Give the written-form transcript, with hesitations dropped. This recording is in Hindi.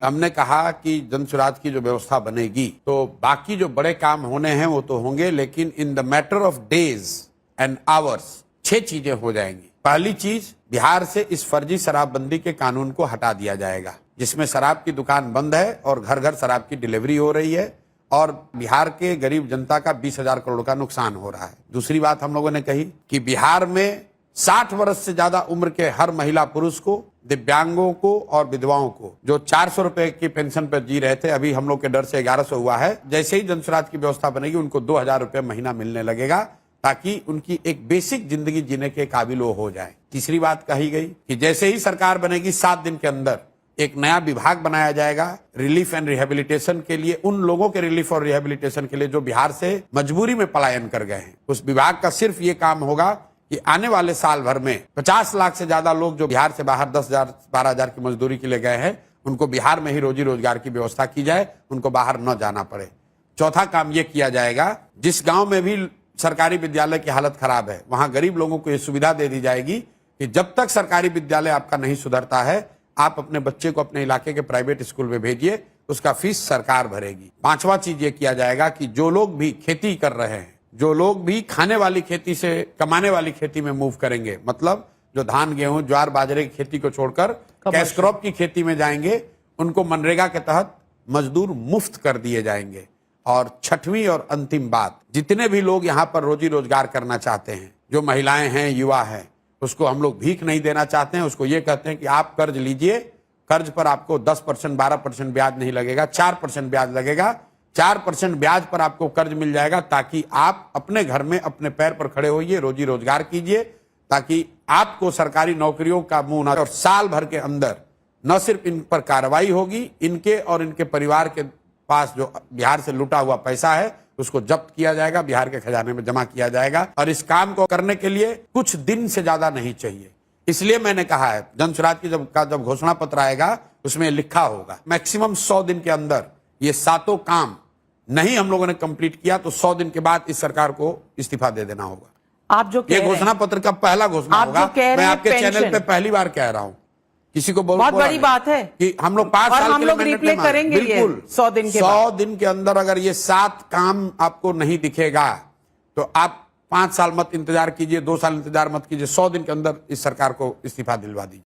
हमने कहा कि जन स्वराज की जो व्यवस्था बनेगी तो बाकी जो बड़े काम होने हैं वो तो होंगे, लेकिन in the matter of days and hours 6 चीजें हो जाएंगी। पहली चीज, बिहार से इस फर्जी शराबबंदी के कानून को हटा दिया जाएगा, जिसमें शराब की दुकान बंद है और घर घर शराब की डिलीवरी हो रही है और बिहार के गरीब जनता का 20,000 करोड़ का नुकसान हो रहा है। दूसरी बात हम लोगों ने कही कि बिहार में 60 वर्ष से ज्यादा उम्र के हर महिला पुरुष को, दिव्यांगों को और विधवाओं को, जो 400 रुपए की पेंशन पर जी रहे थे, अभी हम लोग के डर से 1100 हुआ है। जैसे ही जन स्वराज की व्यवस्था बनेगी उनको 2,000 रुपए महीना मिलने लगेगा, ताकि उनकी एक बेसिक जिंदगी जीने के काबिल वो हो जाए। तीसरी बात कही गई कि जैसे ही सरकार बनेगी 7 दिन के अंदर एक नया विभाग बनाया जाएगा रिलीफ एंड रिहेबिलिटेशन के लिए, उन लोगों के रिलीफ और रिहेबिलिटेशन के लिए जो बिहार से मजबूरी में पलायन कर गए हैं। उस विभाग का सिर्फ ये काम होगा कि आने वाले साल भर में 50 लाख से ज्यादा लोग जो बिहार से बाहर 10,000 12,000 की मजदूरी के लिए गए हैं, उनको बिहार में ही रोजी रोजगार की व्यवस्था की जाए, उनको बाहर न जाना पड़े। चौथा काम ये किया जाएगा, जिस गांव में भी सरकारी विद्यालय की हालत खराब है वहां गरीब लोगों को ये सुविधा दे दी जाएगी कि जब तक सरकारी विद्यालय आपका नहीं सुधरता है, आप अपने बच्चे को अपने इलाके के प्राइवेट स्कूल में भेजिए, उसका फीस सरकार भरेगी। पांचवा चीज ये किया जाएगा कि जो लोग भी खेती कर रहे हैं, जो लोग भी खाने वाली खेती से कमाने वाली खेती में मूव करेंगे, मतलब जो धान गेहूं ज्वार बाजरे की खेती को छोड़कर कैश क्रॉप की खेती में जाएंगे, उनको मनरेगा के तहत मजदूर मुफ्त कर दिए जाएंगे। और छठवीं और अंतिम बात, जितने भी लोग यहाँ पर रोजी रोजगार करना चाहते हैं, जो महिलाएं हैं, युवा हैं, उसको हम लोग भीख नहीं देना चाहते हैं। उसको ये कहते हैं कि आप कर्ज लीजिए, कर्ज पर आपको 10% 12% ब्याज नहीं लगेगा, 4% ब्याज लगेगा। 4% ब्याज पर आपको कर्ज मिल जाएगा, ताकि आप अपने घर में अपने पैर पर खड़े होइए, रोजी रोजगार कीजिए, ताकि आपको सरकारी नौकरियों का मुंह ना, और साल भर के अंदर न सिर्फ इन पर कार्रवाई होगी, इनके और इनके परिवार के पास जो बिहार से लूटा हुआ पैसा है उसको जब्त किया जाएगा, बिहार के खजाने में जमा किया जाएगा। और इस काम को करने के लिए कुछ दिन से ज्यादा नहीं चाहिए। इसलिए मैंने कहा है जन स्वराज की जब घोषणा पत्र आएगा उसमें लिखा होगा मैक्सिमम 100 दिन के अंदर ये 7 काम नहीं हम लोगों ने कंप्लीट किया तो 100 दिन के बाद इस सरकार को इस्तीफा दे देना होगा। आप जो ये घोषणा पत्र का पहला घोषणा होगा। मैं आपके चैनल पे पहली बार कह रहा हूं, किसी को बहुत बड़ी बात है कि हम लोग 5 साल हम लोग रिप्ले करेंगे। बिल्कुल 100 दिन के 100 दिन के अंदर अगर ये 7 काम आपको नहीं दिखेगा तो आप 5 साल मत इंतजार कीजिए, 2 साल इंतजार मत कीजिए, 100 दिन के अंदर इस सरकार को इस्तीफा दिलवा दीजिए।